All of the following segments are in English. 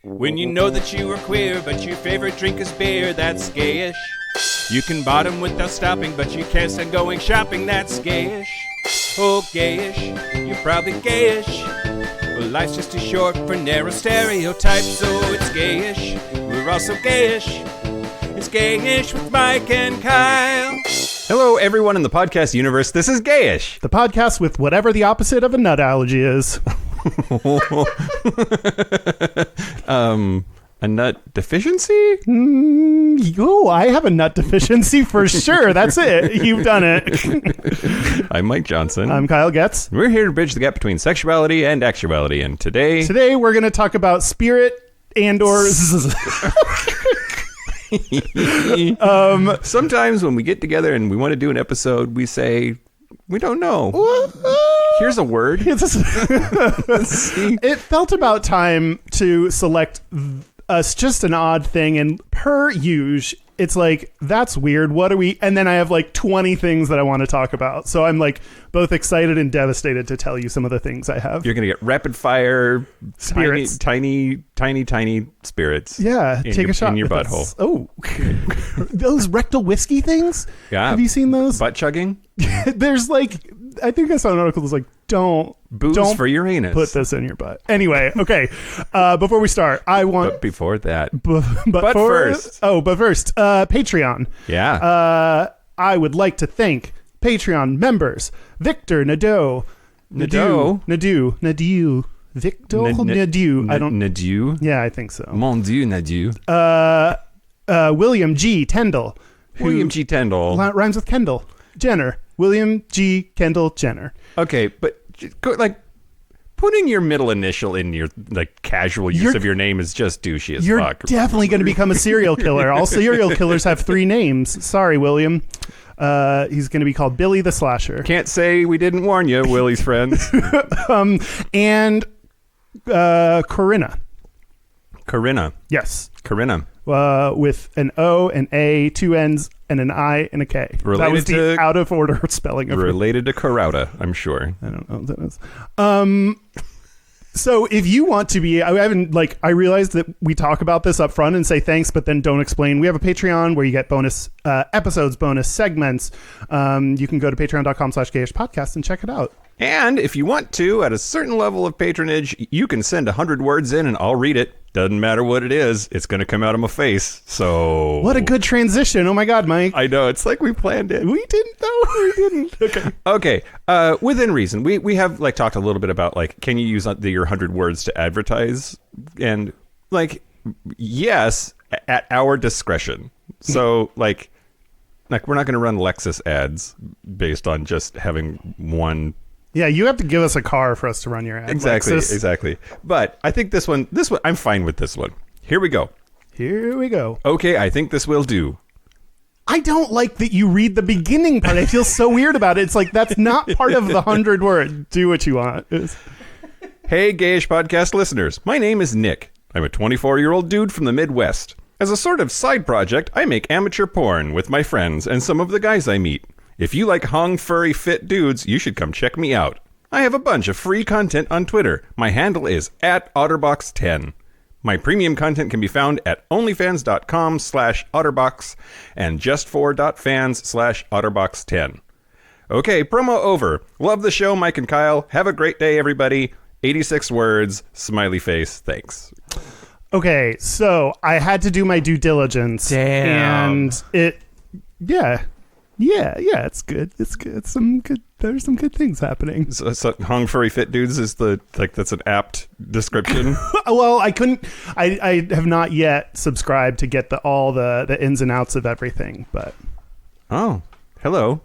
When you know that you are queer, but your favorite drink is beer, that's gayish. You can bottom without stopping, but you can't stand going shopping, that's gayish. Oh, gayish, you're probably gayish. Well, life's just too short for narrow stereotypes, so it's gayish. We're also gayish. It's Gayish with Mike and Kyle. Hello, everyone in the podcast universe. This is Gayish. The podcast with whatever the opposite of a nut allergy is. A nut deficiency? I have a nut deficiency for sure. That's it. You've done it. I'm Mike Johnson. I'm Kyle Getz. We're here to bridge the gap between sexuality and actuality, and today we're going to talk about spirit and/or. Sometimes when we get together and we want to do an episode, we say we don't know. Here's a word. Let's see. It felt about time to select us just an odd thing, and per usual, it's like, that's weird. What are we? And then I have like 20 things that I want to talk about. So I'm like both excited and devastated to tell you some of the things I have. You're going to get rapid fire spirits. Tiny spirits. Yeah. Take a shot in your with butthole. Us. Oh, those rectal whiskey things. Yeah. Have you seen those? Butt chugging. There's like, I think I saw an article that's like, don't for Uranus. Put this in your butt. Anyway, okay. Before we start, I want. But before that. But first. Patreon. Yeah. I would like to thank Patreon members Victor Nadeau. Victor Nadeau. I don't. Nadeau. Yeah, I think so. Mon Dieu, Nadeau. William G. Tyndall. William G. Tyndall. Rhymes with Kendall Jenner. William G. Kendall Jenner. Okay, but like putting your middle initial in your like casual use of your name is just douchey as fuck. You're definitely going to become a serial killer. All serial killers have 3 names. Sorry, William. He's going to be called Billy the Slasher. Can't say we didn't warn you, Willie's friends. And Corinna. Corinna. Yes. Corinna. With an O, an A, 2 N's, and an I, and a K. Related that was the out of order spelling of related to Carauta, I'm sure. I don't know what that is. So if you want to be, I realized that we talk about this up front and say thanks, but then don't explain. We have a Patreon where you get bonus episodes, bonus segments. You can go to patreon.com/Gayish podcast and check it out. And if you want to, at a certain level of patronage, you can send 100 words in and I'll read it. Doesn't matter what it is. It's going to come out of my face. So what a good transition. Oh my God, Mike. I know. It's like we planned it. We didn't though. We didn't. Okay. Within reason, we have like talked a little bit about like, can you use your 100 words to advertise? And like, yes, at our discretion. So like we're not going to run Lexus ads based on just having one. Yeah, you have to give us a car for us to run your ad. Exactly. But I think this one, I'm fine with this one. Here we go. Okay, I think this will do. I don't like that you read the beginning part. I feel so weird about it. It's like, that's not part of the 100 word. Do what you want. Hey, Gayish podcast listeners. My name is Nick. I'm a 24-year-old dude from the Midwest. As a sort of side project, I make amateur porn with my friends and some of the guys I meet. If you like hung, furry, fit dudes, you should come check me out. I have a bunch of free content on Twitter. My handle is @Otterbox10. My premium content can be found at onlyfans.com/Otterbox and justfor.fans/Otterbox10. Okay, promo over. Love the show, Mike and Kyle. Have a great day, everybody. 86 words, smiley face, thanks. Okay, so I had to do my due diligence. Damn. And it's good. There's some good things happening. So hung furry fit dudes is that's an apt description. Well, I have not yet subscribed to get all the ins and outs of everything, but. Oh, hello.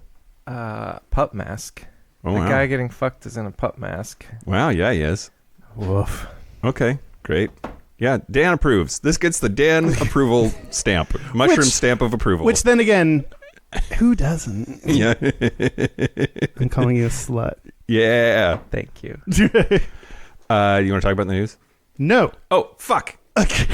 Pup mask. Oh, the wow. guy getting fucked is in a pup mask. Wow, yeah, he is. Woof. Okay, great. Yeah, Dan approves. This gets the Dan approval stamp. Mushroom stamp of approval. Which then again, who doesn't? Yeah. I'm calling you a slut. Yeah. Thank you. You want to talk about the news? No. Oh, fuck. Okay.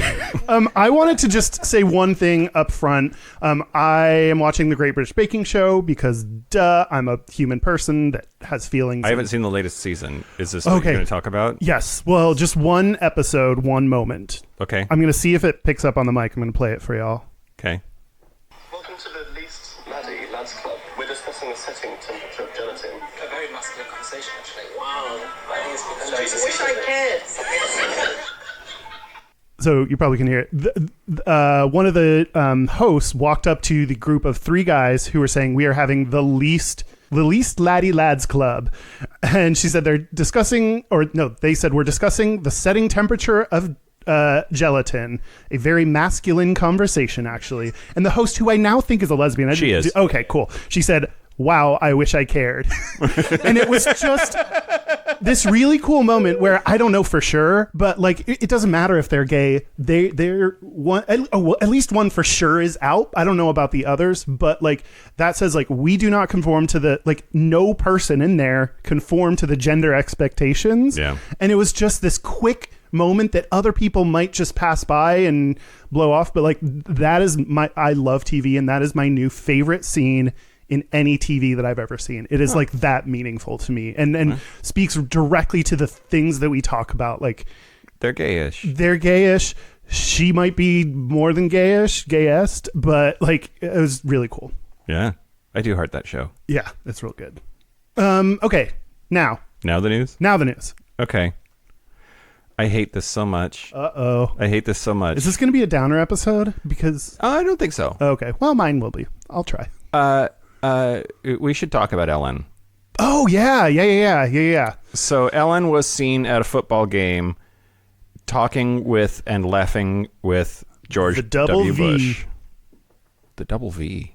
I wanted to just say one thing up front. I am watching the Great British Baking Show because, I'm a human person that has feelings. I haven't seen the latest season. Is this what you're going to talk about? Yes. Well, just one episode, one moment. Okay. I'm going to see if it picks up on the mic. I'm going to play it for y'all. Okay. Welcome to the least laddie lads club. We're discussing the setting temperature of gelatin. A very masculine conversation, actually. Wow. I think it's because Jesus. wish I cared. So you probably can hear it. One of the hosts walked up to the group of three guys who were saying, we are having the least laddie lads club. And she said they said we're discussing the setting temperature of gelatin, a very masculine conversation, actually. And the host, who I now think is a lesbian. She is. Okay, cool. She said, wow, I wish I cared. And it was just this really cool moment where I don't know for sure, but like it doesn't matter if they're gay. They're one, at least one for sure is out. I don't know about the others, but like that says like we do not conform to the, like no person in there conform to the gender expectations. Yeah. And it was just this quick moment that other people might just pass by and blow off, but like that is I love TV, and that is my new favorite scene in any TV that I've ever seen. It is like that meaningful to me, and speaks directly to the things that we talk about. Like they're gayish. They're gayish. She might be more than gayish, Gayest, but like it was really cool. Yeah, I do heart that show. Yeah, it's real good. Okay, now the news. Okay. I hate this so much. I hate this so much. Is this going to be a downer episode? Because I don't think so. Okay, well, mine will be. I'll try. We should talk about Ellen. Oh yeah. So Ellen was seen at a football game talking with and laughing with George The double W. V. Bush. The double V.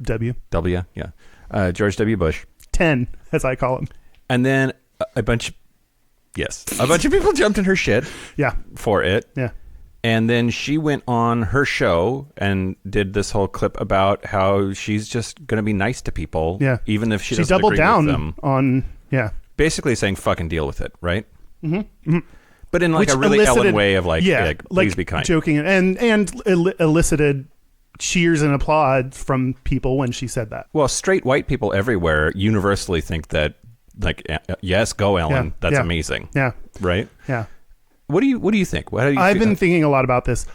W, yeah. George W. Bush. 10, as I call him. And then a bunch of people jumped in her shit Yeah. for it. Yeah. And then she went on her show and did this whole clip about how she's just going to be nice to people, Yeah. even if she doesn't doubled agree down with them. on, yeah. Basically saying fucking deal with it, right? Mm-hmm. But in like Which a really elicited- Ellen way of like, please be kind. Joking and elicited cheers and applaud from people when she said that. Well, straight white people everywhere universally think that, like, yes, go Ellen. Yeah. That's Yeah. amazing. Yeah. Right? Yeah. What do you think? I've been thinking a lot about this.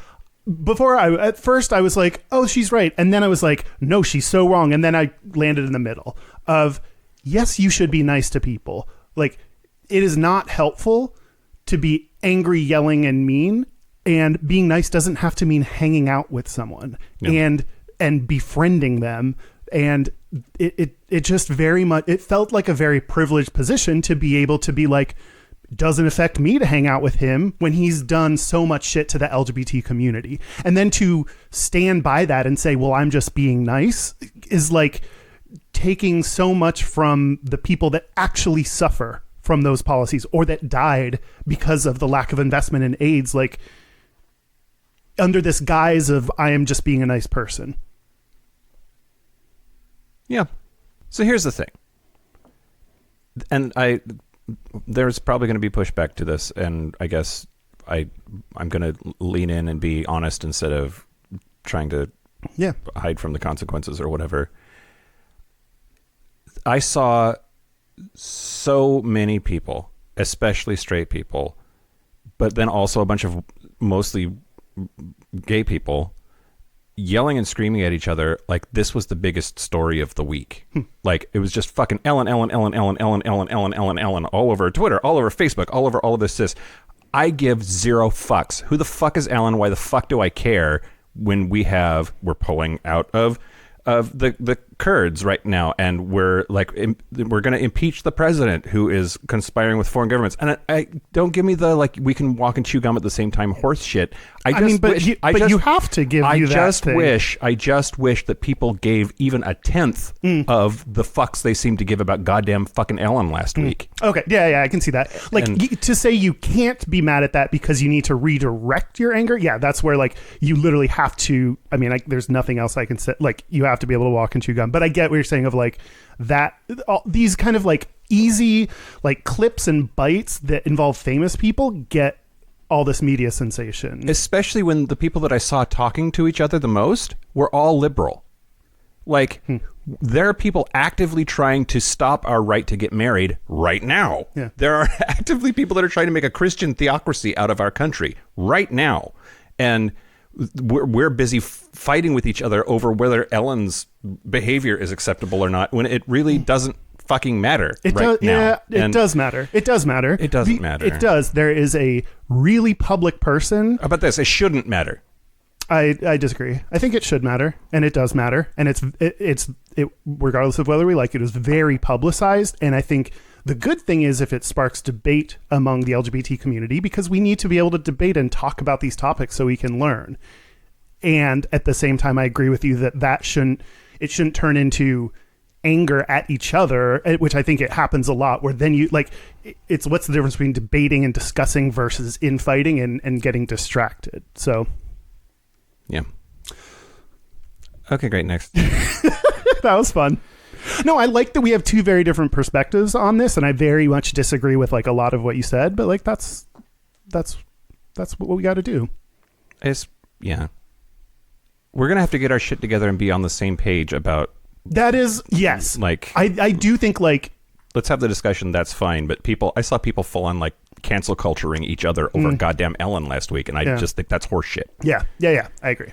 At first I was like, oh, she's right. And then I was like, no, she's so wrong. And then I landed in the middle of, yes, you should be nice to people. Like, it is not helpful to be angry, yelling, and mean. And being nice doesn't have to mean hanging out with someone and befriending them. And it just very much, it felt like a very privileged position to be able to be like, doesn't affect me to hang out with him when he's done so much shit to the LGBT community. And then to stand by that and say, well, I'm just being nice is like taking so much from the people that actually suffer from those policies or that died because of the lack of investment in AIDS, like under this guise of I am just being a nice person. Yeah. So here's the thing. And there's probably going to be pushback to this, and I guess I'm going to lean in and be honest instead of trying to hide from the consequences or whatever. I saw so many people, especially straight people, but then also a bunch of mostly gay people, yelling and screaming at each other like this was the biggest story of the week. Like it was just fucking Ellen all over Twitter, all over Facebook, all over all of this. I give zero fucks. Who the fuck is Ellen? Why the fuck do I care when we're pulling out of the Kurds right now, and we're going to impeach the president who is conspiring with foreign governments. And I don't give me the like we can walk and chew gum at the same time horse shit. You have to give you that thing. I just wish that people gave even a tenth of the fucks they seemed to give about goddamn fucking Ellen last week. Okay, yeah, I can see that. Like to say you can't be mad at that because you need to redirect your anger. Yeah, that's where like you literally have to. I mean, there's nothing else I can say. Like you have to be able to walk and chew gum. But I get what you're saying of like that. These kind of like easy like clips and bites that involve famous people get all this media sensation. Especially when the people that I saw talking to each other the most were all liberal. Like, there are people actively trying to stop our right to get married right now. Yeah. There are actively people that are trying to make a Christian theocracy out of our country right now. And we're busy fighting with each other over whether Ellen's behavior is acceptable or not, when it really doesn't fucking matter now. Yeah, it does matter. It does matter. It doesn't matter. It does. There is a really public person. How about this? It shouldn't matter. I disagree. I think it should matter, and it does matter, and it's regardless of whether we like it, is very publicized. And I think the good thing is if it sparks debate among the LGBT community, because we need to be able to debate and talk about these topics so we can learn. And at the same time, I agree with you that shouldn't turn into anger at each other, which I think it happens a lot, where then you like, it's what's the difference between debating and discussing versus infighting and getting distracted. So yeah. Okay, great. Next. that was fun. No, I like that we have two very different perspectives on this, and I very much disagree with like a lot of what you said, but like that's what we got to do. Yeah. We're going to have to get our shit together and be on the same page about that. Is yes. Like, I do think like, let's have the discussion. That's fine. But I saw people full on like cancel culturing each other over goddamn Ellen last week. And I just think that's horseshit. Yeah. I agree.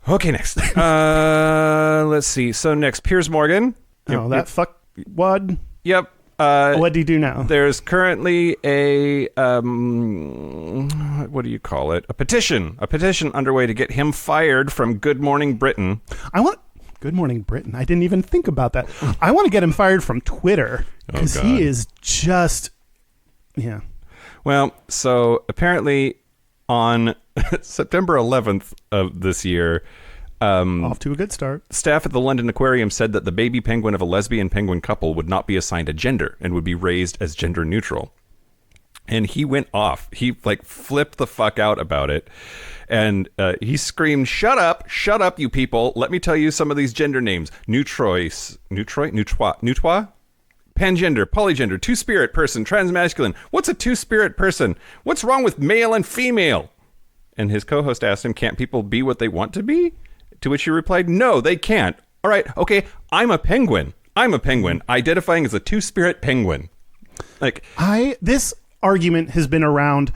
Okay, next. Let's see. So next, Piers Morgan. Oh, that fuck wad. Yep. What do you do now? There's currently a what do you call it? A petition underway to get him fired from Good Morning Britain. Good Morning Britain. I didn't even think about that. I want to get him fired from Twitter because he is just, yeah. Well, so apparently on September 11th of this year, off to a good start. Staff at the London Aquarium said that the baby penguin of a lesbian penguin couple would not be assigned a gender and would be raised as gender neutral. And he went off. He like flipped the fuck out about it. And he screamed, shut up, you people. Let me tell you some of these gender names. Neutrois, Neutrois? Pangender, polygender, two-spirit person, transmasculine. What's a two-spirit person? What's wrong with male and female? And his co-host asked him, can't people be what they want to be? To which he replied, no, they can't. All right, okay, I'm a penguin, identifying as a two-spirit penguin. Like, this argument has been around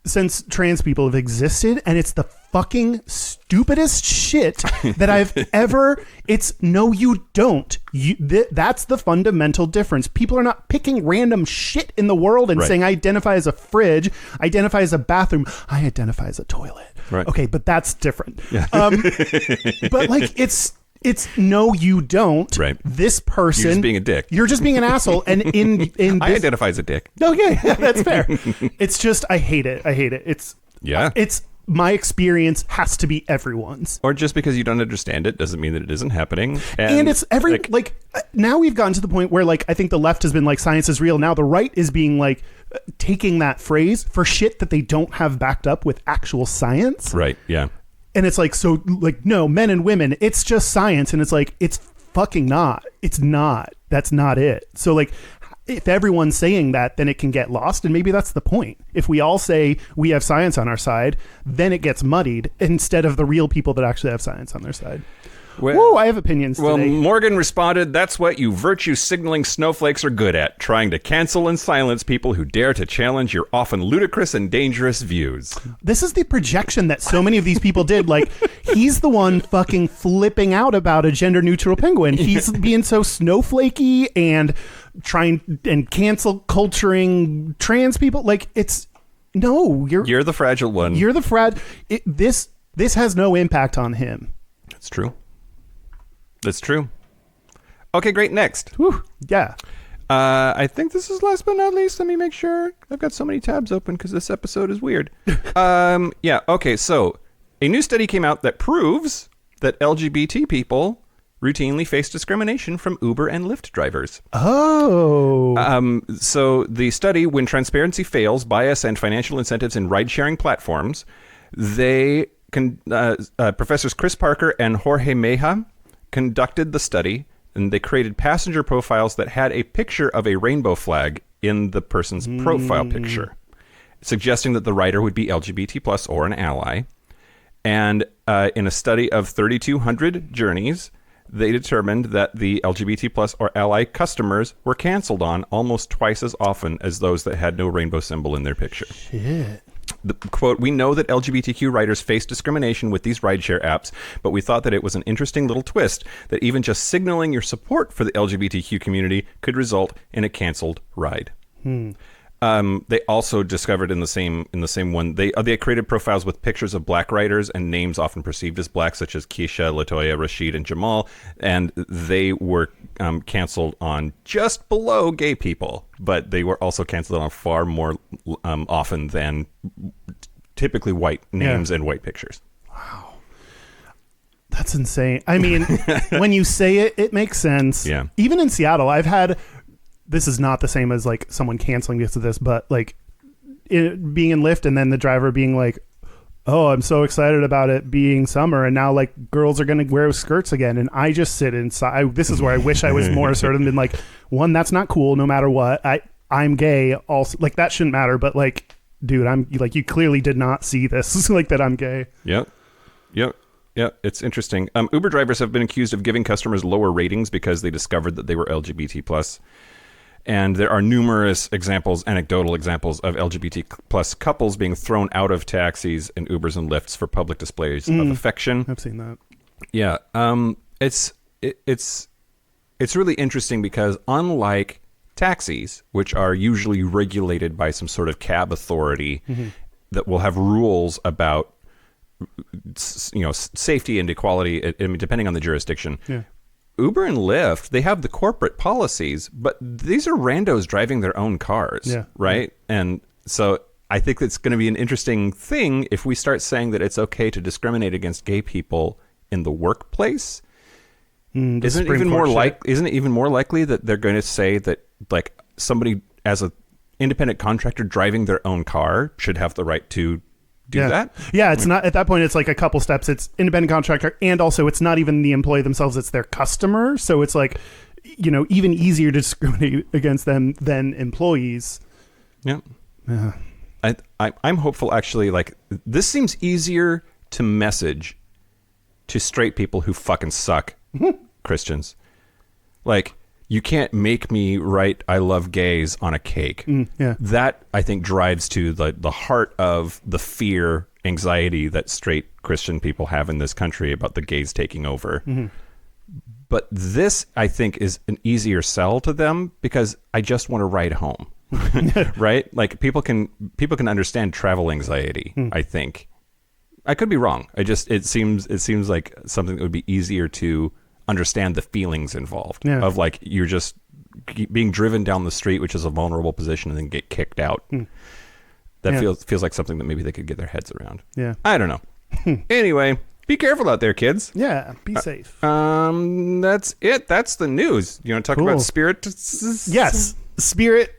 since trans people have existed, and it's the fucking stupidest shit that I've ever. It's no, you don't. That's the fundamental difference. People are not picking random shit in the world and saying, I identify as a fridge, I identify as a bathroom, I identify as a toilet. Right. Okay, but that's different. Yeah. But like, it's no, you don't. Right. This person, you're just being a dick. You're just being an asshole. And in this, I identify as a dick. Okay, that's fair. It's just I hate it. It's my experience has to be everyone's. Or just because you don't understand it doesn't mean that it isn't happening. And it's now we've gotten to the point where like I think the left has been like science is real. Now the right is being like taking that phrase for shit that they don't have backed up with actual science. Right. Yeah. And it's like, so like, no, men and women, it's just science. And it's like, it's fucking not. It's not. That's not it. So like, if everyone's saying that, then it can get lost. And maybe that's the point. If we all say we have science on our side, then it gets muddied instead of the real people that actually have science on their side. Well, whoa, I have opinions today. Well, Morgan responded, that's what you virtue-signaling snowflakes are good at, trying to cancel and silence people who dare to challenge your often ludicrous and dangerous views. This is the projection that so many of these people did. Like, he's the one fucking flipping out about a gender-neutral penguin. He's being so snowflakey and trying and cancel culturing trans people. Like, it's... No, you're the fragile one. You're the This has no impact on him. That's true. That's true. Okay, great. Next. Whew, yeah. I think this is last but not least. Let me make sure. I've got so many tabs open because this episode is weird. Yeah. Okay. So a new study came out that proves that LGBT people routinely face discrimination from Uber and Lyft drivers. Oh. So the study, when transparency fails, bias and financial incentives in ride-sharing platforms, Professors Chris Parker and Jorge Meja conducted the study, and they created passenger profiles that had a picture of a rainbow flag in the person's profile picture. suggesting that the rider would be LGBT plus or an ally. And in a study of 3,200 journeys, they determined that the LGBT plus or ally customers were canceled on almost twice as often as those that had no rainbow symbol in their picture. Shit. The quote, "We know that LGBTQ riders face discrimination with these rideshare apps, but we thought that it was an interesting little twist that even just signaling your support for the LGBTQ community could result in a canceled ride." They also discovered in the same one, they created profiles with pictures of black riders and names often perceived as black, such as Keisha, Latoya, Rashid, and Jamal, and they were canceled on just below gay people, but they were also canceled on far more often than typically white names and white pictures. Wow. That's insane. I mean, when you say it, it makes sense. Yeah. Even in Seattle, I've had... This is not the same as like someone canceling because of this, but like being in Lyft and then the driver being like, "Oh, I'm so excited about it being summer, and now like girls are going to wear skirts again," and I just sit inside. This is where I wish I was more assertive and been like, one, that's not cool, no matter what. I'm gay, also, like that shouldn't matter, but like, dude, I'm like, you clearly did not see this, like that I'm gay. Yep. It's interesting. Uber drivers have been accused of giving customers lower ratings because they discovered that they were LGBT plus. And there are numerous anecdotal examples of LGBT plus couples being thrown out of taxis and Ubers and Lyfts for public displays of affection. I've seen that. Yeah. It's really interesting because unlike taxis, which are usually regulated by some sort of cab authority that will have rules about, safety and equality, depending on the jurisdiction. Yeah. Uber and Lyft, they have the corporate policies, but these are randos driving their own cars, right? And so I think it's going to be an interesting thing if we start saying that it's okay to discriminate against gay people in the workplace. Isn't it even more likely that they're going to say that like somebody as an independent contractor driving their own car should have the right to do that? Yeah, it's not at that point. It's like a couple steps. It's independent contractor, and also it's not even the employee themselves; it's their customer. So it's like, even easier to discriminate against them than employees. Yeah. I'm hopeful. Actually, like this seems easier to message to straight people who fucking suck, Christians. Like, you can't make me write "I love gays" on a cake. That, I think, drives to the heart of the fear, anxiety that straight Christian people have in this country about the gays taking over. But this, I think, is an easier sell to them because I just want to ride home. Right? Like people can understand travel anxiety, I think. I could be wrong. It seems like something that would be easier to understand the feelings involved of like you're just being driven down the street, which is a vulnerable position, and then get kicked out. That feels like something that maybe they could get their heads around. I don't know. Anyway, be careful out there, kids. Be safe. That's it. That's the news. You want to talk about spirit? Yes, spirit.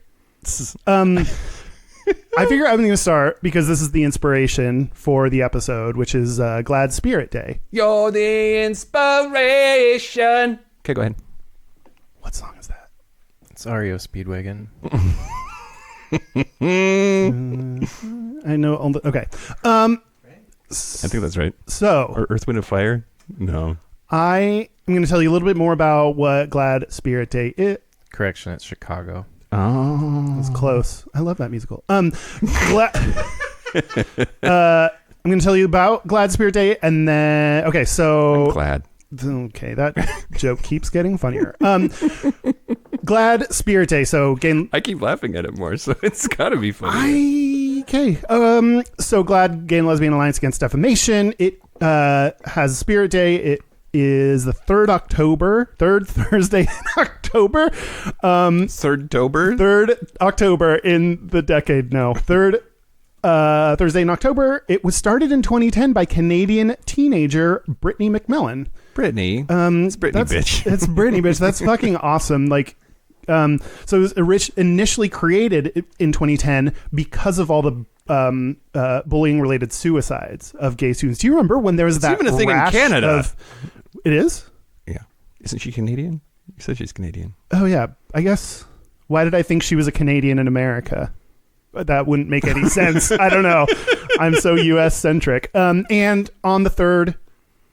I figure I'm going to start because this is the inspiration for the episode, which is Glad Spirit Day. You're the inspiration. Okay, go ahead. What song is that? It's REO Speedwagon. I know. Okay. I think that's right. So, or Earth, Wind, and Fire? No. I am going to tell you a little bit more about what Glad Spirit Day is. Correction, it's Chicago. Oh, that's close. I love that musical. I'm going to tell you about Glad Spirit Day, and then I'm glad. Okay, that joke keeps getting funnier. Glad Spirit Day. So, I keep laughing at it more, so it's got to be funny. So Glad Gay and Lesbian Alliance Against Defamation. It has Spirit Day. It is the third Thursday in October. Third October in the decade. No, third Thursday in October. It was started in 2010 by Canadian teenager Brittany McMillan. Brittany, it's Brittany, bitch. It's Brittany, bitch. That's fucking awesome. Like, so it was initially created in 2010 because of all the bullying related suicides of gay students. Do you remember when there was that even a thing in Canada? It is? Yeah. Isn't she Canadian? You said she's Canadian. Oh, yeah. I guess. Why did I think she was a Canadian in America? that wouldn't make any sense. I don't know. I'm so U.S. centric. And on the third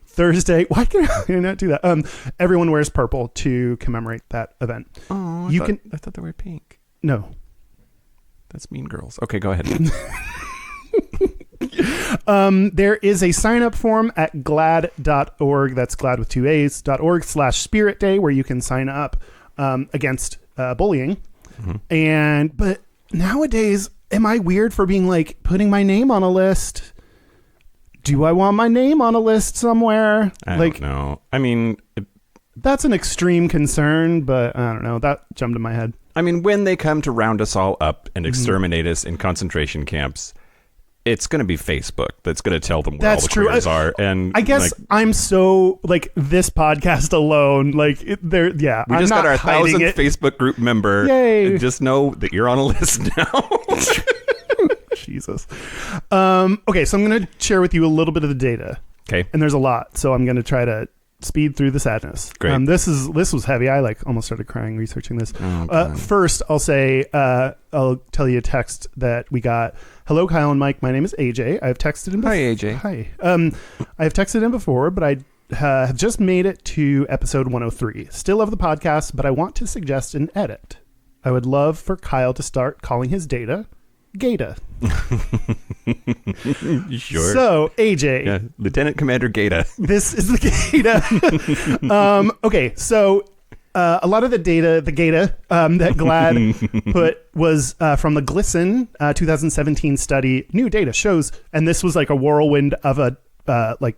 Thursday, why can I not do that? Everyone wears purple to commemorate that event. Oh, I thought they were pink. No. That's Mean Girls. Okay, go ahead. There is a sign-up form at glad.org. That's glad with 2 A's.org/Spirit Day, where you can sign up against bullying. Mm-hmm. But nowadays, am I weird for being like putting my name on a list? Do I want my name on a list somewhere? I don't know. I mean, that's an extreme concern, but I don't know. That jumped in my head. I mean, when they come to round us all up and exterminate us in concentration camps, it's going to be Facebook that's going to tell them where all the queers are. And I guess I'm so like this podcast alone. Like we just I'm got our 1,000th it. Facebook group member. Yay! And just know that you're on a list now. Jesus. Okay, so I'm going to share with you a little bit of the data. Okay, and there's a lot, so I'm going to try to speed through the sadness. Great. This was heavy. I like almost started crying researching this. Oh, first, I'll say I'll tell you a text that we got. Hello, Kyle and Mike. My name is AJ. I've texted him. Hi, AJ. Hi. I have texted him before, but I have just made it to episode 103. Still love the podcast, but I want to suggest an edit. I would love for Kyle to start calling his data Gata. Sure. So, AJ. Yeah, Lieutenant Commander Gata. This is the Gata. Okay, so a lot of the data that GLAD put was from the GLSEN 2017 study. New data shows, and this was like a whirlwind of a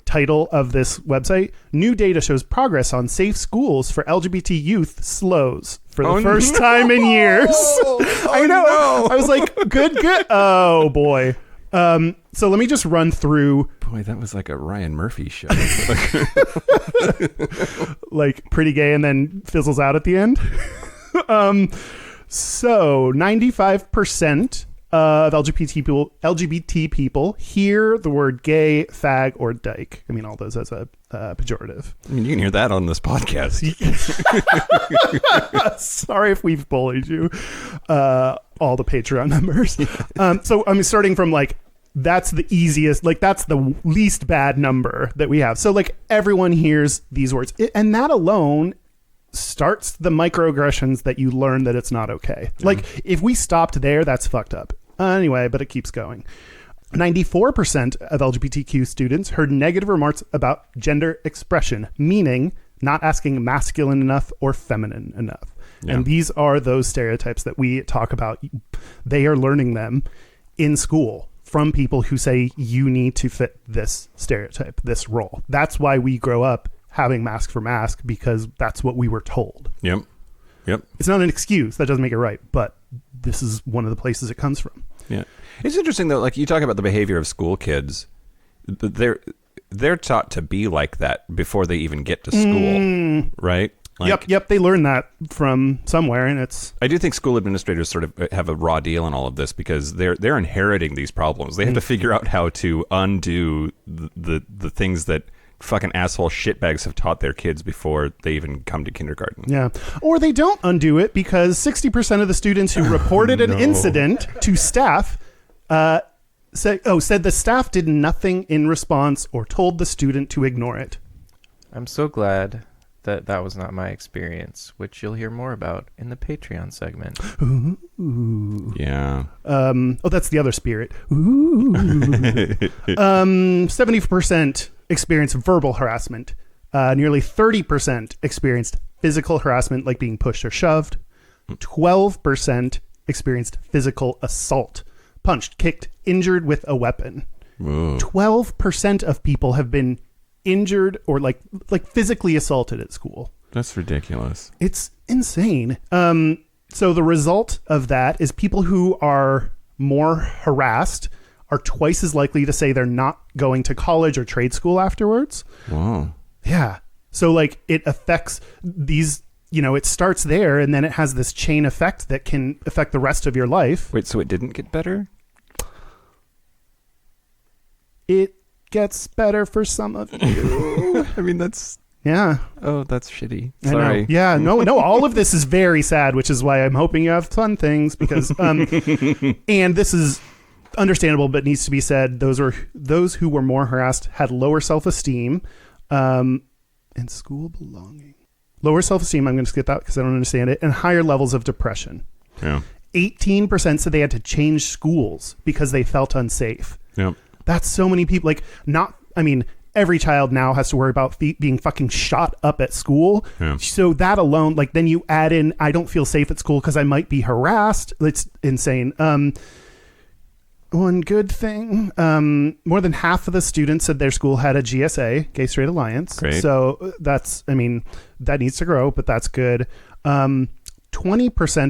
title of this website. New data shows progress on safe schools for LGBT youth slows for the first time in years. I know. No. I was like, good. Oh boy. So let me just run through. Boy, that was like a Ryan Murphy show. Like pretty gay and then fizzles out at the end. So 95% of LGBT people hear the word gay, fag, or dyke. I mean, all those as a pejorative. I mean, you can hear that on this podcast. Sorry if we've bullied you, all the Patreon members. So I'm starting from like, that's the easiest, like that's the least bad number that we have. So like everyone hears these words, and that alone starts the microaggressions that you learn that it's not okay. Like if we stopped there, that's fucked up. Anyway, but it keeps going. 94% of LGBTQ students heard negative remarks about gender expression, meaning not asking masculine enough or feminine enough. Yeah. And these are those stereotypes that we talk about. They are learning them in school from people who say you need to fit this stereotype, this role. That's why we grow up having mask for mask, because that's what we were told. Yep. It's not an excuse. That doesn't make it right, but this is one of the places it comes from. Yeah. It's interesting though, like you talk about the behavior of school kids, they're taught to be like that before they even get to school, right? Like, Yep. They learn that from somewhere, and it's. I do think school administrators sort of have a raw deal in all of this because they're inheriting these problems. They have to figure out how to undo the things that fucking asshole shitbags have taught their kids before they even come to kindergarten. Yeah. Or they don't undo it because 60% of the students who reported an incident to staff said the staff did nothing in response or told the student to ignore it. I'm so glad that was not my experience, which you'll hear more about in the Patreon segment. Ooh. Yeah. That's the other spirit. Ooh. 70% experienced verbal harassment. Nearly 30% experienced physical harassment, like being pushed or shoved. 12% experienced physical assault, punched, kicked, injured with a weapon. Whoa. 12% of people have been injured or like physically assaulted at school. That's ridiculous. It's insane. So the result of that is people who are more harassed are twice as likely to say they're not going to college or trade school afterwards. Wow. Yeah. So like it affects these, it starts there and then it has this chain effect that can affect the rest of your life. Wait, so it didn't get better? It gets better for some of you. I mean, that's Yeah. Oh, that's shitty. I know. Sorry. Yeah, no, all of this is very sad, which is why I'm hoping you have fun things because and this is understandable but needs to be said. Those who were more harassed had lower self-esteem and school belonging. Lower self-esteem, I'm going to skip that because I don't understand it, and higher levels of depression. Yeah. 18% said they had to change schools because they felt unsafe. Yep. That's so many people. Every child now has to worry about being fucking shot up at school. Yeah. So that alone, like then you add in, I don't feel safe at school because I might be harassed. It's insane. One good thing, more than half of the students said their school had a GSA, Gay Straight Alliance. Great. So that needs to grow, but that's good. 20%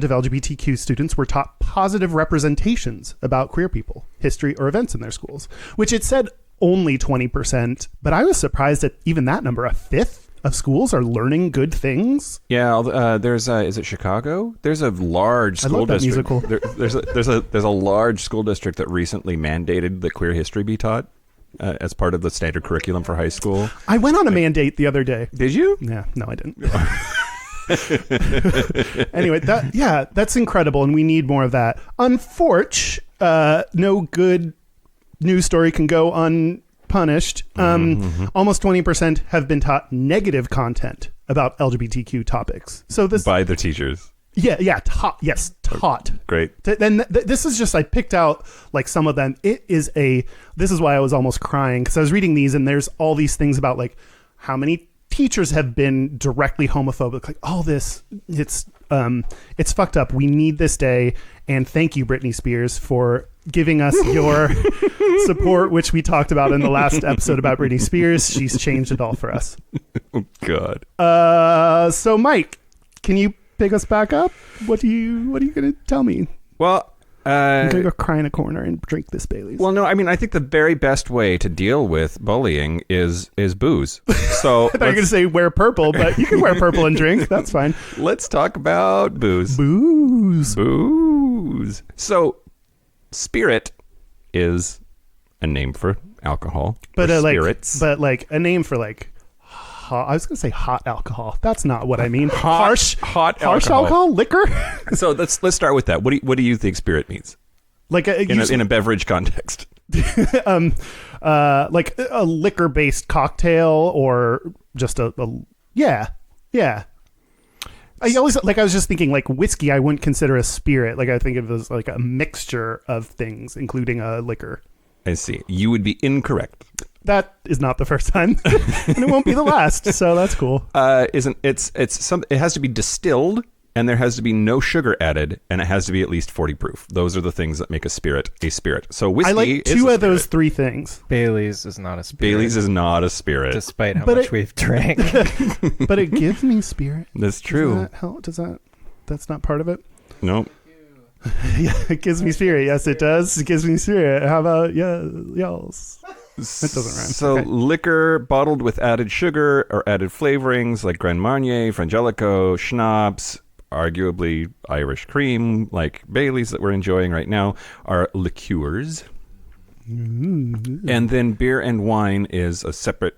of LGBTQ students were taught positive representations about queer people, history, or events in their schools, which it said only 20%, but I was surprised at even that number. A fifth of schools are learning good things. Yeah, there's is it Chicago? There's a large school district. Musical. There's a large school district that recently mandated that queer history be taught as part of the standard curriculum for high school. I went on a mandate the other day. Did you? Yeah, no, I didn't. Anyway, that's incredible, and we need more of that. No good news story can go unpunished. Almost 20% have been taught negative content about LGBTQ topics. So this By the teachers. Taught. Yes, taught. Great. Then this is just, I picked out like some of them. This is why I was almost crying because I was reading these and there's all these things about like how many teachers have been directly homophobic, like all this. It's fucked up. We need this day, and thank you, Britney Spears, for giving us your support, which we talked about in the last episode about Britney Spears. She's changed it all for us. Oh God. So Mike, can you pick us back up? What are you going to tell me? Well, I'm going to go cry in a corner and drink this Bailey's. Well, no, I mean, I think the very best way to deal with bullying is booze. So I thought you were going to say wear purple, but you can wear purple and drink. That's fine. Let's talk about booze. Booze. So, spirit is a name for alcohol. But or spirits. like a name for like I was gonna say hot alcohol. That's not what I mean. Harsh alcohol, liquor. So let's start with that. What do you think spirit means? Like in a beverage context. Like a liquor based cocktail or just a yeah. I was just thinking like whiskey. I wouldn't consider a spirit. Like I think of it as like a mixture of things, including a liquor. I see. You would be incorrect. That is not the first time, and it won't be the last. So that's cool. It has to be distilled, and there has to be no sugar added, and it has to be at least 40 proof. Those are the things that make a spirit a spirit. So whiskey. I like two of those three things. Bailey's is not a spirit. Bailey's is not a spirit, despite how much we've drank. But it gives me spirit. That's true. That's not part of it. Nope. Yeah, it gives me spirit. Yes, it does. It gives me spirit. How about y'all's? That doesn't rhyme. So okay. Liquor bottled with added sugar or added flavorings like Grand Marnier, Frangelico, Schnapps, arguably Irish cream like Bailey's that we're enjoying right now are liqueurs. Mm-hmm. And then beer and wine is a separate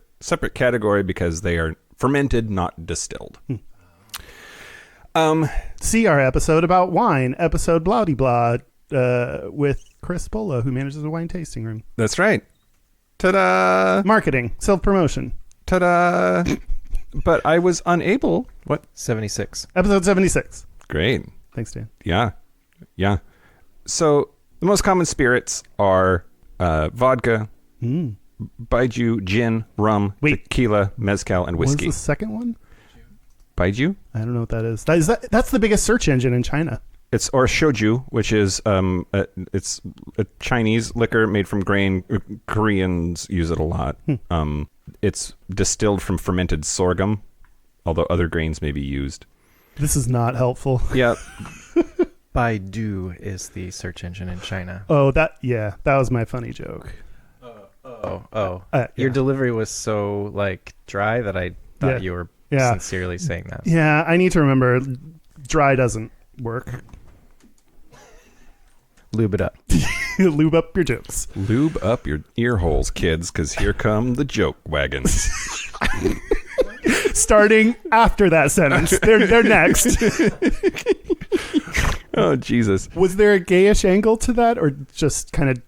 category because they are fermented, not distilled. See our episode about wine, episode blah blah with Chris Bola, who manages a wine tasting room. That's right. Ta-da! Marketing, self-promotion. Ta-da! But I was unable. What? 76. Episode 76. Great. Thanks, Dan. Yeah. So the most common spirits are vodka, baijiu, gin, rum, tequila, mezcal, and whiskey. What was the second one? Baijiu? I don't know what that is. That's the biggest search engine in China. It's or shoju, which is it's a Chinese liquor made from grain. Koreans use it a lot. It's distilled from fermented sorghum, although other grains may be used. This is not helpful. Yeah. Baidu is the search engine in China. Oh, that was my funny joke. Your delivery was so like dry that I thought you were sincerely saying that. Yeah, I need to remember dry doesn't work. Lube it up. Lube up your jokes. Lube up your ear holes, kids, because here come the joke wagons. starting after that sentence. They're next. Oh, Jesus. Was there a gayish angle to that, or just kind of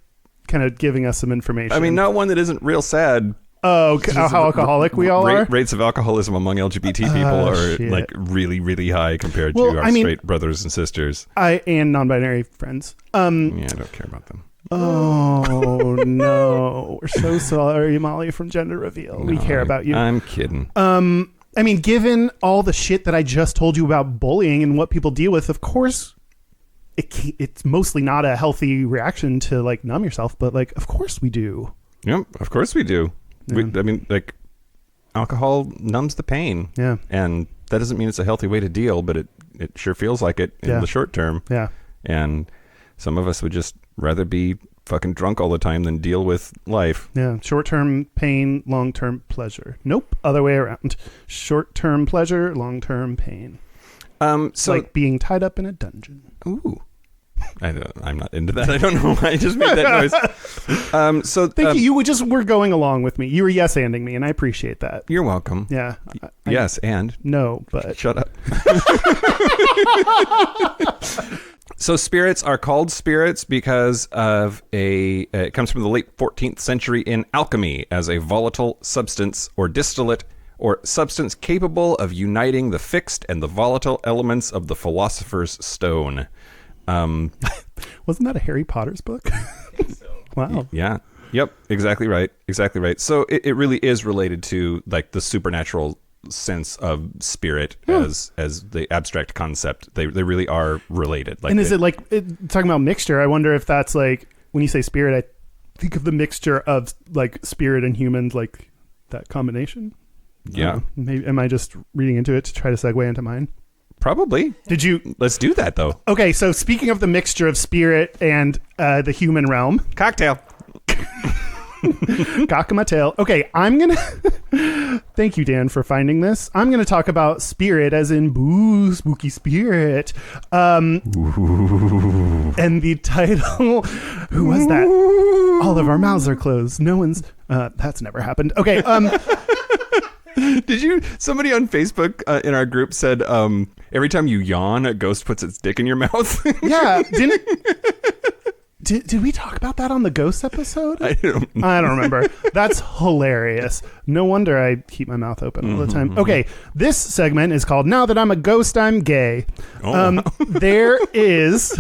giving us some information? I mean, not one that isn't real sad. Oh, how alcoholic we all are? Rates of alcoholism among LGBT people are like really, really high compared to our straight brothers and sisters. And non-binary friends. Yeah, I don't care about them. Oh, no. We're so sorry, Molly from Gender Reveal. We care about you. I'm kidding. I mean, given all the shit that I just told you about bullying and what people deal with, of course, it's mostly not a healthy reaction to like numb yourself, but like, of course we do. Yep, of course we do. Yeah. I mean, like, alcohol numbs the pain. Yeah. And that doesn't mean it's a healthy way to deal, but it sure feels like it in the short term. Yeah. And some of us would just rather be fucking drunk all the time than deal with life. Yeah. Short-term pain, long-term pleasure. Nope. Other way around. Short-term pleasure, long-term pain. So like being tied up in a dungeon. Ooh. I'm not into that. I don't know why I just made that noise. So thank you. You were going along with me. You were yes-anding me, and I appreciate that. You're welcome. Yeah. Yes, and no, but shut up. So spirits are called spirits because of it comes from the late 14th century in alchemy as a volatile substance or distillate or substance capable of uniting the fixed and the volatile elements of the philosopher's stone. Wasn't that a Harry Potter's book? Wow. Yeah. Yep. Exactly right. So it really is related to like the supernatural sense of spirit as the abstract concept. They really are related. Like, and is it like talking about mixture? I wonder if that's like when you say spirit, I think of the mixture of like spirit and humans, like that combination. Yeah. Maybe am I just reading into it to try to segue into mine? Probably. Did you? Let's do that though. Okay, so speaking of the mixture of spirit and the human realm, cocktail. Cock in my tail. Okay, I'm gonna. Thank you, Dan, for finding this. I'm gonna talk about spirit, as in boo, spooky spirit. And the title. Who was that? All of our mouths are closed. No one's. That's never happened. Okay. Somebody on Facebook in our group said every time you yawn, a ghost puts its dick in your mouth. Yeah. Did we talk about that on the ghost episode? I don't remember. That's hilarious. No wonder I keep my mouth open all the time. Okay, this segment is called Now That I'm a Ghost, I'm Gay. Oh. There is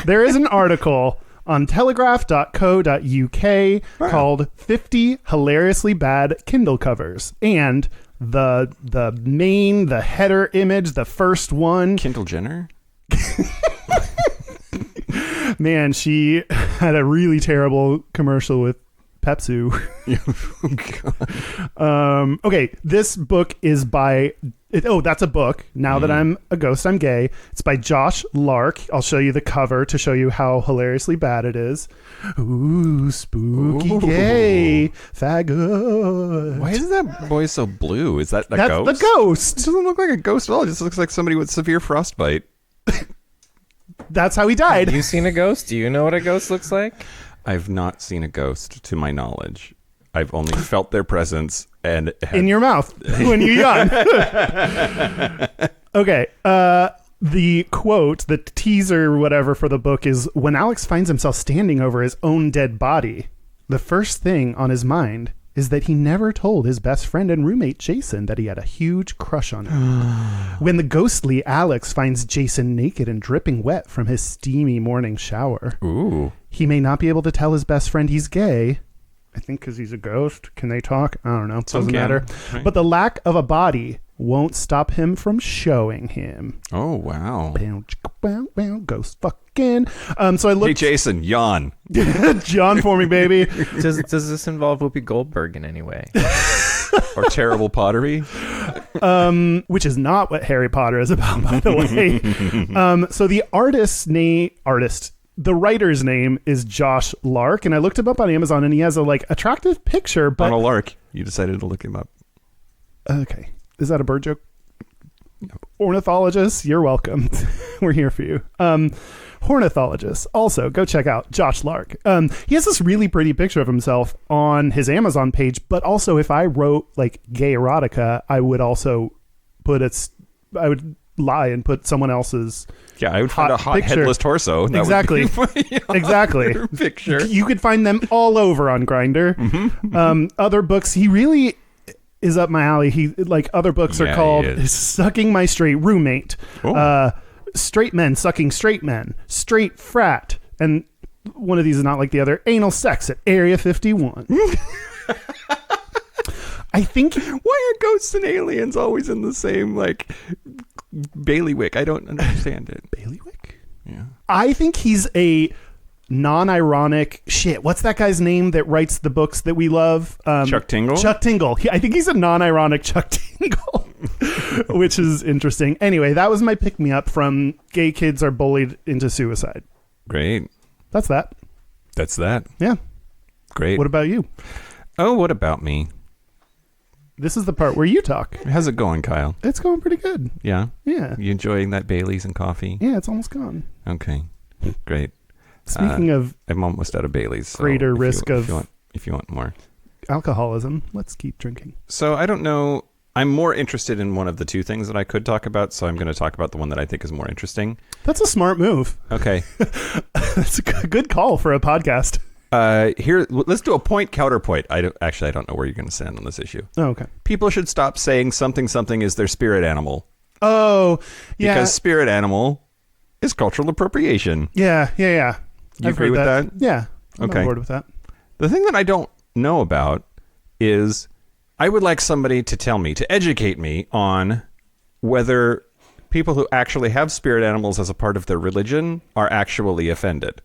an article on telegraph.co.uk called 50 Hilariously Bad Kindle Covers. And the header image, the first one. Kendall Jenner? Man, she had a really terrible commercial with Pepsi. Okay, this book is by... that's a book. Now That I'm a Ghost, I'm Gay. It's by Josh Lark. I'll show you the cover to show you how hilariously bad it is. Ooh, spooky gay. Faggot. Why is that boy so blue? Is that That's ghost? the ghost. It doesn't look like a ghost at all. It just looks like somebody with severe frostbite. That's how he died. Have you seen a ghost? Do you know what a ghost looks like? I've not seen a ghost, to my knowledge. I've only felt their presence and in your mouth when you yawn. Okay. The quote, the teaser, whatever for the book is, when Alex finds himself standing over his own dead body, the first thing on his mind is that he never told his best friend and roommate Jason that he had a huge crush on him. When the ghostly Alex finds Jason naked and dripping wet from his steamy morning shower, he may not be able to tell his best friend he's gay. I think because he's a ghost. Can they talk? I don't know. Doesn't matter. Right. But the lack of a body won't stop him from showing him. Oh, wow. Ghost fucking. So I looked. Hey, Jason, yawn. John for me, baby. Does this involve Whoopi Goldberg in any way? Or terrible pottery? Which is not what Harry Potter is about, by the way. So the the writer's name is Josh Lark, and I looked him up on Amazon, and he has a attractive picture. But on a lark, you decided to look him up. Okay, is that a bird joke? Ornithologist, you're welcome. We're here for you. Ornithologist. Also, go check out Josh Lark. He has this really pretty picture of himself on his Amazon page, but also if I wrote like gay erotica, I would also I would lie and put someone else's I would find a hot picture. headless torso. That Exactly. would be my Exactly. picture. You could find them all over on Grindr. Other books, he really is up my alley. He like other books Yeah, are called he is. Sucking My Straight Roommate, Oh. Straight Men Sucking Straight Men, Straight Frat, and one of these is not like the other, Anal Sex at Area 51. I think Why are ghosts and aliens always in the same like bailiwick? I don't understand it. Bailiwick. Yeah. I think he's a non-ironic shit. What's that guy's name that writes the books that we love? Chuck Tingle? Chuck Tingle. I think he's a non-ironic Chuck Tingle, which is interesting. Anyway, that was my pick-me-up from Gay Kids Are Bullied into Suicide. Great. That's that. That's that. Yeah. Great. What about you? Oh, what about me? This is the part where you talk. How's it going, Kyle? It's going pretty good. Yeah? Yeah. You enjoying that Bailey's and coffee? Yeah, it's almost gone. Okay. Great. Speaking of I'm almost out of Bailey's. So greater if you- risk of if you want more. alcoholism, let's keep drinking. So I don't know. I'm more interested in one of the two things that I could talk about, so I'm going to talk about the one that I think is more interesting. That's a smart move. Okay. That's a good call for a podcast. Here, let's do a point counterpoint. I don't know where you're going to stand on this issue. Oh, okay. People should stop saying something is their spirit animal, Oh, yeah. because spirit animal is cultural appropriation. Yeah. You I've agree heard with that? Yeah. I'm Okay. on board with that. The thing that I don't know about is I would like somebody to tell me, to educate me on whether people who actually have spirit animals as a part of their religion are actually offended.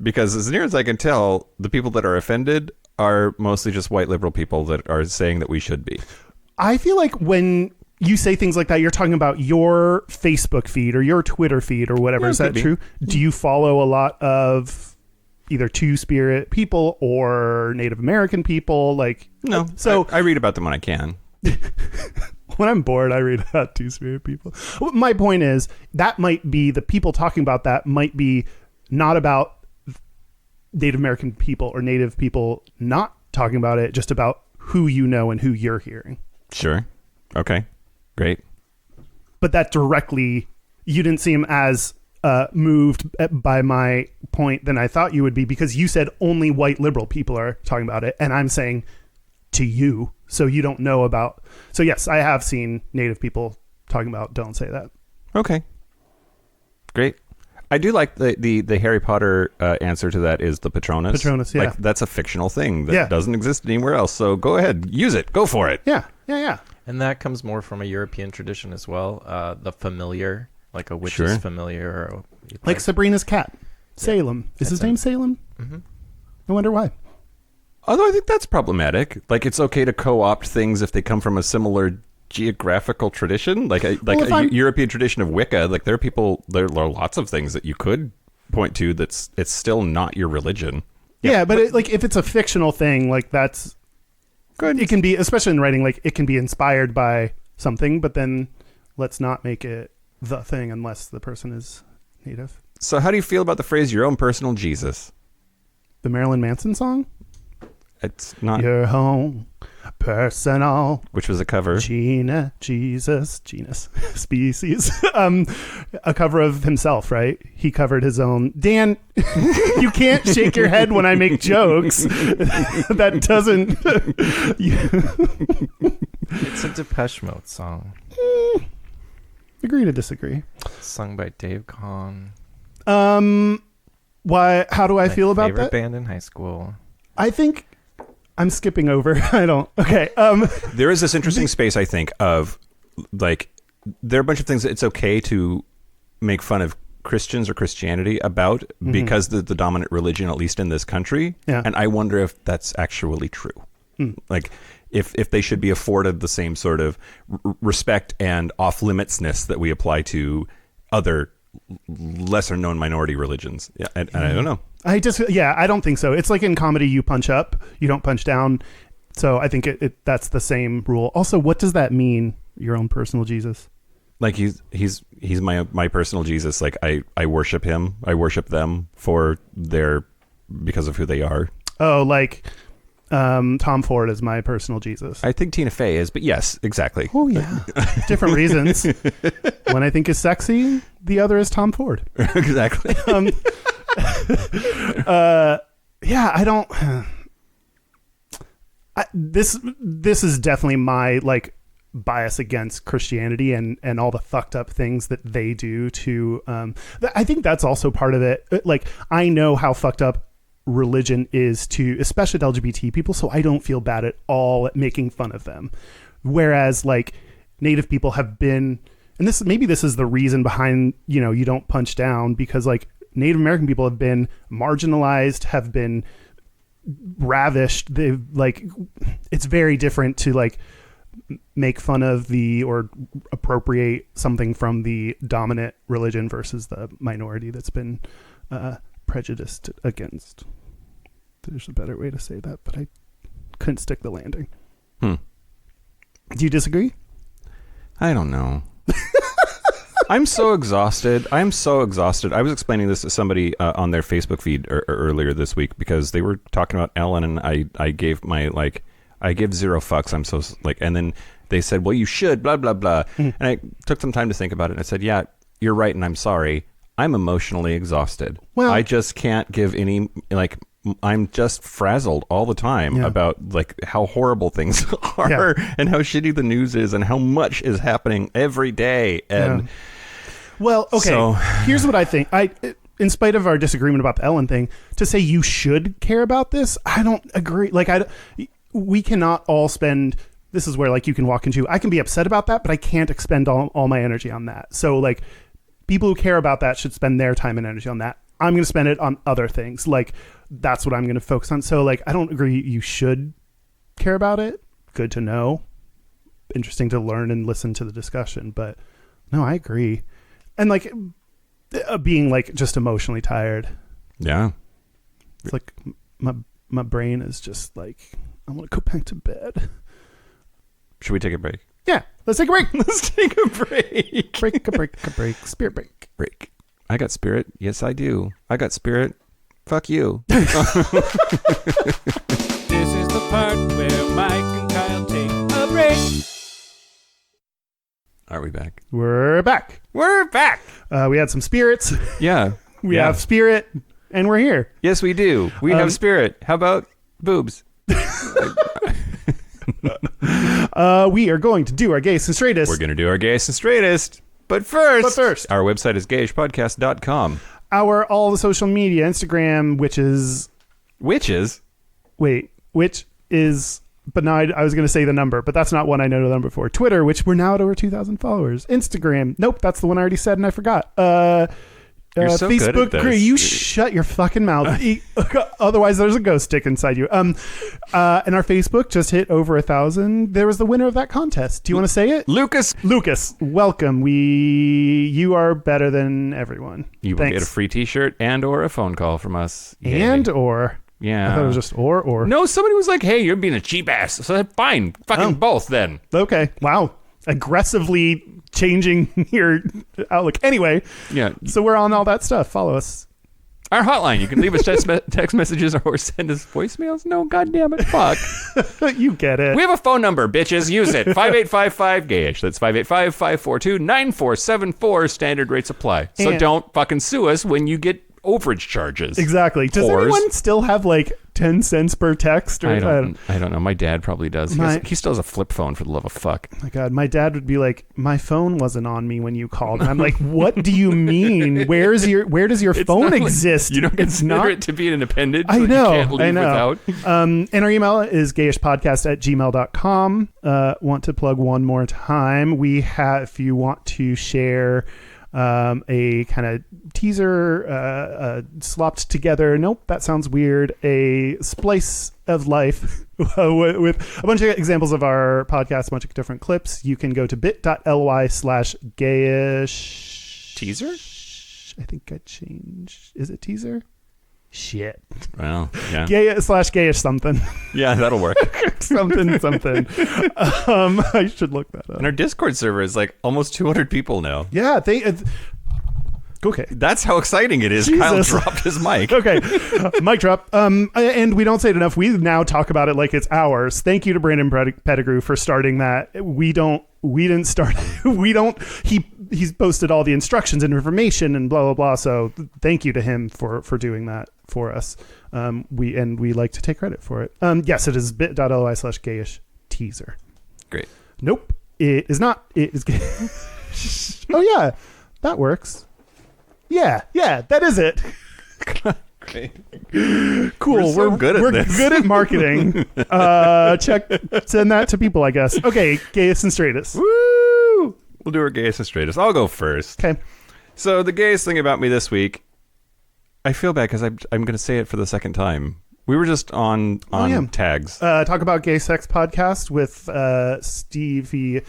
Because as near as I can tell, the people that are offended are mostly just white liberal people that are saying that we should be. I feel like when you say things like that, you're talking about your Facebook feed or your Twitter feed or whatever. Yeah, Is that could be. true? Do you follow a lot of either Two-Spirit people or Native American people? Like, No, so I read about them when I can. when I'm bored, I read about Two-Spirit people. My point is that might be the people talking about that might be not about Native American people or Native people not talking about it, just about who you know and who you're hearing. Sure. Okay. Great. But that directly, you didn't seem as moved by my point than I thought you would be, because you said only white liberal people are talking about it, and I'm saying to you, so you don't know about. So yes, I have seen Native people talking about don't say that. Okay. Great. I do like the Harry Potter answer to that is the Patronus. Patronus, yeah. Like, that's a fictional thing that Yeah. doesn't exist anywhere else. So go ahead, use it. Go for it. Yeah. And that comes more from a European tradition as well. The familiar, like a witch's Sure. familiar. Or, Like Sabrina's cat, Salem. Is his name Salem? Mm-hmm. I wonder why. Although I think that's problematic. Like, it's okay to co-opt things if they come from a similar geographical tradition, like a European tradition of Wicca. Like, there are lots of things that you could point to it's still not your religion. Yeah, but if it's a fictional thing, like that's Good. It can be, especially in writing, like it can be inspired by something, but then let's not make it the thing unless the person is Native. So how do you feel about the phrase "your own personal Jesus"? The Marilyn Manson song? It's not, Your own personal which was a cover. genus, species. A cover of himself, right? He covered his own. Dan, you can't shake your head when I make jokes. That doesn't. It's a Depeche Mode song Agree to disagree. sung by Dave Kahn. Why? How do I My feel about favorite that? band in high school. I think I'm skipping over. I don't. Okay. There is this interesting space, I think, of like there are a bunch of things that it's okay to make fun of Christians or Christianity about because the dominant religion, at least in this country. Yeah. And I wonder if that's actually true. Like if they should be afforded the same sort of respect and off limitsness that we apply to other lesser known minority religions. Yeah. And I don't know. I don't think so. It's like in comedy, you punch up, you don't punch down. So I think that's the same rule. Also, what does that mean? Your own personal Jesus? Like he's my personal Jesus. Like I worship him. I worship them because of who they are. Oh, like Tom Ford is my personal Jesus. I think Tina Fey is, but yes, exactly. Oh yeah, different reasons. One I think is sexy. The other is Tom Ford. Exactly. Yeah, I don't. This is definitely my like bias against Christianity and all the fucked up things that they do to. I think that's also part of it. Like I know how fucked up religion is to, especially to LGBT people, so I don't feel bad at all at making fun of them. Whereas like Native people have been, and this is the reason behind you don't punch down, because like Native American people have been marginalized, have been ravished. They've like, it's very different to like make fun of or appropriate something from the dominant religion versus the minority that's been prejudiced against. There's a better way to say that, but I couldn't stick the landing. Do you disagree? I don't know. I'm so exhausted. I was explaining this to somebody on their Facebook feed earlier this week, because they were talking about Ellen, and I gave I give zero fucks. I'm so like, and then they said, well, you should, blah, blah, blah. And I took some time to think about it, and I said, yeah, you're right, and I'm sorry. I'm emotionally exhausted. Well, I just can't give any, like, I'm just frazzled all the time about like how horrible things are and how shitty the news is and how much is happening every day. And well, okay, so here's what I think. In spite of our disagreement about the Ellen thing, to say you should care about this, I don't agree. Like we cannot all spend, this is where like you can walk into, I can be upset about that, but I can't expend all my energy on that. So like people who care about that should spend their time and energy on that. I'm going to spend it on other things. Like that's what I'm going to focus on. So like, I don't agree you should care about it. Good to know. Interesting to learn and listen to the discussion, but no, I agree. And like being like just emotionally tired. Yeah. It's like my brain is just like, I want to go back to bed. Should we take a break? Yeah, let's take a break. Let's take a break. break. Spirit break. Break. I got spirit. Yes, I do. I got spirit. Fuck you. This is the part where Mike and Kyle take a break. Are we back? We're back. We had some spirits. Yeah. We have spirit, and we're here. Yes, we do. We have spirit. How about boobs? We are going to do our Gayest and Straightest. We're going to do our Gayest and Straightest. But first, our website is gayishpodcast.com. All the social media, Instagram, which is... But now I was going to say the number, but that's not one I know the number for. Twitter, which we're now at over 2,000 followers. Instagram, nope, that's the one I already said and I forgot. You're so Facebook, good at this. You shut your fucking mouth. Otherwise, there's a ghost stick inside you. And our Facebook just hit over 1,000. There was the winner of that contest. Do you want to say it? Lucas, welcome. You are better than everyone. You will get a free T-shirt and or a phone call from us. Yay. And or. Yeah. I thought it was just or. No, somebody was like, hey, you're being a cheap ass. So I said, fine. Fucking both then. Okay. Wow. Aggressively changing your outlook. Anyway. Yeah. So we're on all that stuff. Follow us. Our hotline. You can leave us text messages or send us voicemails. No, goddamn it. Fuck. You get it. We have a phone number, bitches. Use it. 5855-GAYISH. That's 585-542-9474. Standard rates apply. So don't fucking sue us when you get overage charges. Exactly. Does anyone still have like 10 cents per text? Or I don't know. My dad probably does. He still has a flip phone, for the love of fuck. Oh my God. My dad would be like, my phone wasn't on me when you called. And I'm like, what do you mean? Where does your phone exist? You don't consider it to be an appendage. I know. You can't leave without. And our email is gayishpodcast@gmail.com. Want to plug one more time. We have, if you want to share a kind of teaser slopped together, nope, that sounds weird, a splice of life with a bunch of examples of our podcast, a bunch of different clips. You can go to bit.ly/gayish teaser. I think I changed. Is it teaser? shit. Well, yeah. Gay/gayish something. Yeah, that'll work. something. I should look that up. And our Discord server is like almost 200 people now. Yeah, okay. That's how exciting it is. Jesus. Kyle dropped his mic. Okay. Mic drop. And we don't say it enough. We now talk about it like it's ours. Thank you to Brandon Pettigrew for starting that. We didn't start. He's posted all the instructions and information and blah, blah, blah. So thank you to him for doing that for us. We like to take credit for it. Yes, it is bit.ly/gayish teaser. Great. Nope. It is not. It is. Oh yeah, that works. Yeah, that is it. Great. Cool. We're so good at this. We're good at marketing. Send that to people, I guess. Okay, Gayest and Straightest. Woo! We'll do our Gayest and Straightest. I'll go first. Okay. So the gayest thing about me this week, I feel bad because I'm going to say it for the second time. We were just on tags. Talk about Gay Sex podcast with Stevie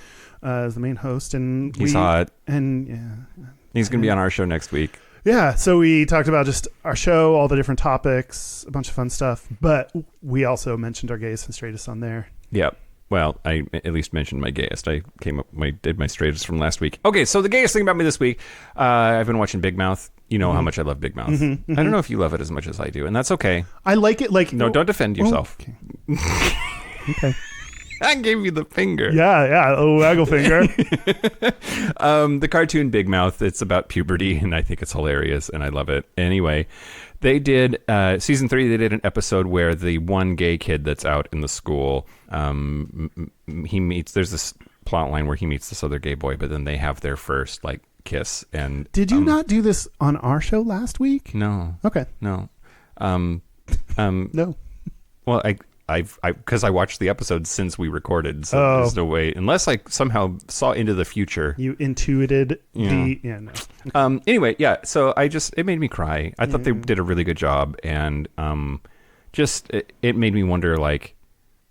as the main host, and He's hot. And yeah, He's going to be on our show next week. Yeah, so we talked about just our show, all the different topics, a bunch of fun stuff, but we also mentioned our Gayest and Straightest on there. Yeah. Well, I at least mentioned my gayest. I did my straightest from last week. Okay, so the gayest thing about me this week, I've been watching Big Mouth. You know how much I love Big Mouth. I don't know if you love it as much as I do, and that's okay. I like it. Like No, don't defend yourself. Okay. I gave you the finger. Yeah. Oh, waggle finger. The cartoon Big Mouth, it's about puberty, and I think it's hilarious, and I love it. Anyway, they did, season 3, they did an episode where the one gay kid that's out in the school, there's this plot line where he meets this other gay boy, but then they have their first, like, kiss. And did you not do this on our show last week? No. Okay. No. No. Well, because I watched the episode since we recorded, so there's no way, unless I somehow saw into the future. You intuited no. Anyway, yeah. So it made me cry. I thought they did a really good job, and it made me wonder, like,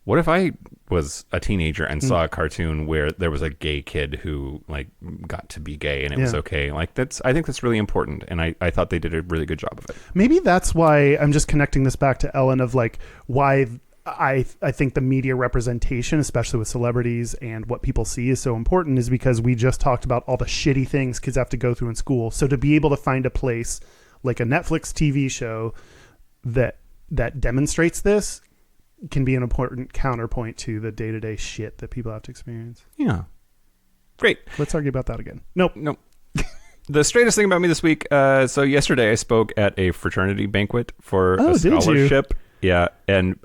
what if I was a teenager and saw a cartoon where there was a gay kid who, like, got to be gay and it was okay? Like, I think that's really important, and I thought they did a really good job of it. Maybe that's why I'm just connecting this back to Ellen of, like, why I think the media representation, especially with celebrities and what people see, is so important, is because we just talked about all the shitty things kids have to go through in school. So to be able to find a place like a Netflix TV show that demonstrates this can be an important counterpoint to the day-to-day shit that people have to experience. Yeah. Great. Let's argue about that again. Nope. The straightest thing about me this week, so yesterday I spoke at a fraternity banquet for a scholarship. Yeah, and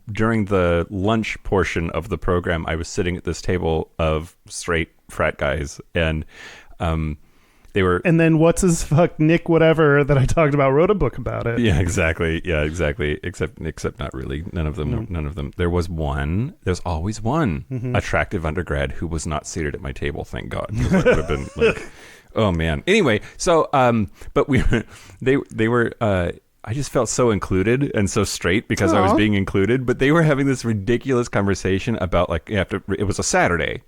during the lunch portion of the program, I was sitting at this table of straight frat guys, and they were. And then what's his fuck Nick whatever that I talked about wrote a book about it. Yeah, exactly. Except not really. None of them. No. None of them. There was one. There's always one attractive undergrad who was not seated at my table. Thank God. That would have been like, oh man. Anyway, so but they were. I just felt so included and so straight because I was being included, but they were having this ridiculous conversation about, like, it was a Saturday,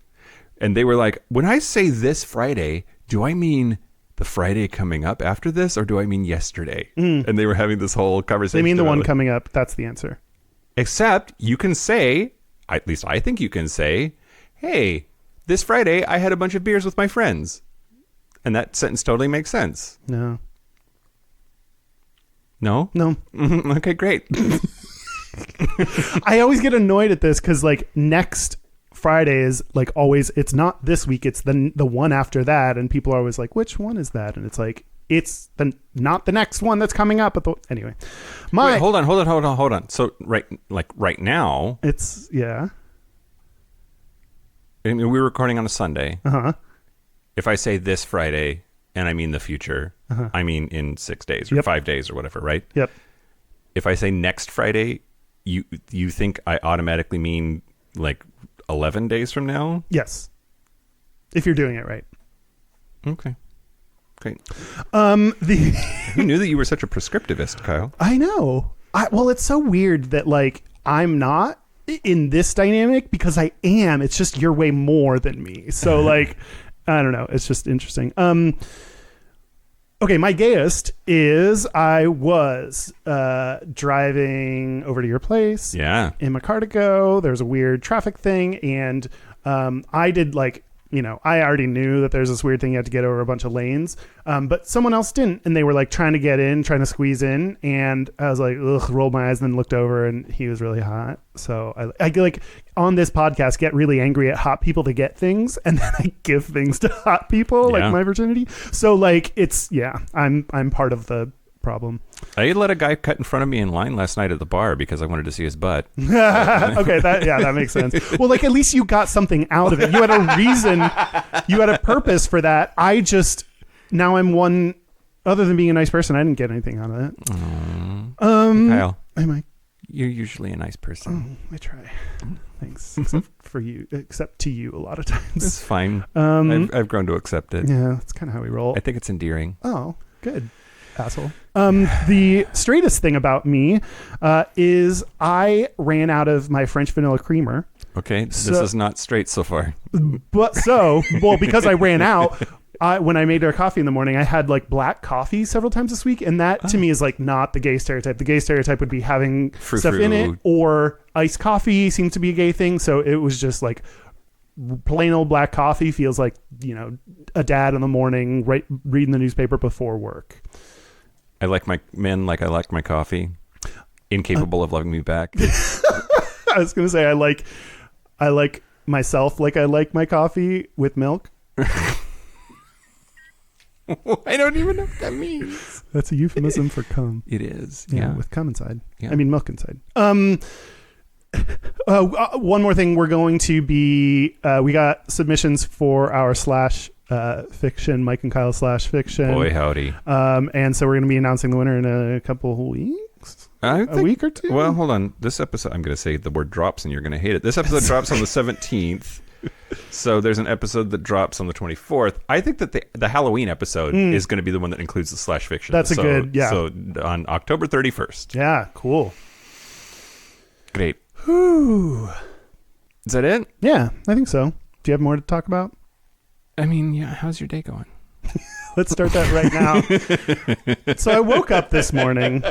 and they were like, when I say this Friday, do I mean the Friday coming up after this, or do I mean yesterday? And they were having this whole conversation. They mean the one coming up. That's the answer. Except you can say, at least I think you can say, hey, this Friday I had a bunch of beers with my friends. And that sentence totally makes sense. No. No? No. Okay, great. I always get annoyed at this because, like, next Friday is, like, always, it's not this week, it's the one after that, and people are always like, which one is that? And it's like, it's not the next one that's coming up. Anyway. Wait, hold on. So right now. It's, yeah. I mean, we're recording on a Sunday. Uh-huh. If I say this Friday, and I mean the future, I mean in 6 days or 5 days or whatever, right? Yep. If I say next Friday, you think I automatically mean, like, 11 days from now? Yes. If you're doing it right. Okay. Great. Who knew that you were such a prescriptivist, Kyle? I know. Well, it's so weird that, like, I'm not in this dynamic because I am. It's just you're way more than me. So, like, I don't know. It's just interesting. Okay, my gayest is I was driving over to your place. Yeah. In my car to go. There's a weird traffic thing, and I did I already knew that there's this weird thing you have to get over a bunch of lanes, but someone else didn't, and they were like trying to squeeze in, and I was like, ugh, rolled my eyes and then looked over, and he was really hot. So I like on this podcast get really angry at hot people to get things, and then I give things to hot people, like my virginity. So like I'm part of the problem. I let a guy cut in front of me in line last night at the bar because I wanted to see his butt. Okay, that makes sense. Well, like at least you got something out of it. You had a reason, you had a purpose for that. Now I'm one, other than being a nice person, I didn't get anything out of it. Kyle, you're usually a nice person. I try. Thanks. Except to you a lot of times. It's fine. I've grown to accept it. Yeah, that's kind of how we roll. I think it's endearing. Oh, good. Asshole. The straightest thing about me is I ran out of my French vanilla creamer. Okay, this is not straight so far. But because I ran out, when I made our coffee in the morning, I had like black coffee several times this week, and that to me is like not the gay stereotype. The gay stereotype would be having stuff in it, or iced coffee seems to be a gay thing. So it was just like plain old black coffee feels like, a dad in the morning reading the newspaper before work. I like my men like I like my coffee. Incapable of loving me back. I was going to say I like myself like I like my coffee with milk. I don't even know what that means. That's a euphemism for cum. It is. Yeah, with cum inside. Yeah. I mean milk inside. One more thing, we're going to be we got submissions for our fiction, Mike and Kyle /fiction. Boy howdy. And so we're going to be announcing the winner in a couple of weeks. A week or two. Well, hold on. This episode, I'm going to say the word drops and you're going to hate it. This episode drops on the 17th. So there's an episode that drops on the 24th. I think that the Halloween episode is going to be the one that includes the /fiction. That's a good, yeah. So on October 31st. Yeah, cool. Great. Whew. Is that it? Yeah, I think so. Do you have more to talk about? I mean, yeah. How's your day going? Let's start that right now. So I woke up this morning.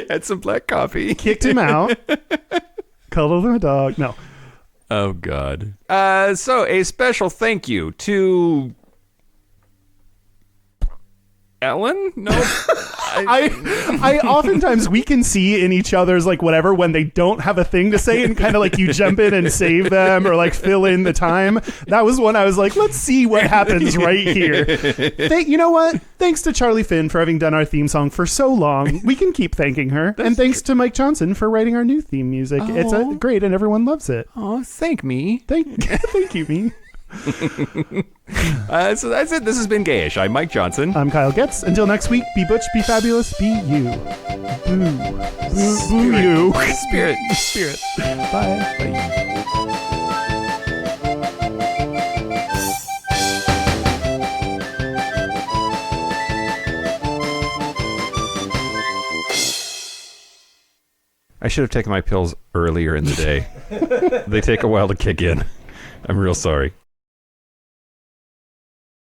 Had some black coffee. Kicked him out. Cuddled my dog. No. Oh, God. So a special thank you to Ellen? No. I oftentimes we can see in each other's like whatever when they don't have a thing to say and kind of like you jump in and save them or like fill in the time. That was when I was like, let's see what happens right here. You know what? Thanks to Charlie Finn for having done our theme song for so long. We can keep thanking her. And thanks to Mike Johnson for writing our new theme music. Oh. It's great and everyone loves it. Oh, thank me. Thank you, me. So that's it. This has been Gayish. I'm Mike Johnson. I'm Kyle Getz. Until next week, be butch, be fabulous, be you. Boo. Boo you. Spirit. Bye. I should have taken my pills earlier in the day. They take a while to kick in. I'm real sorry.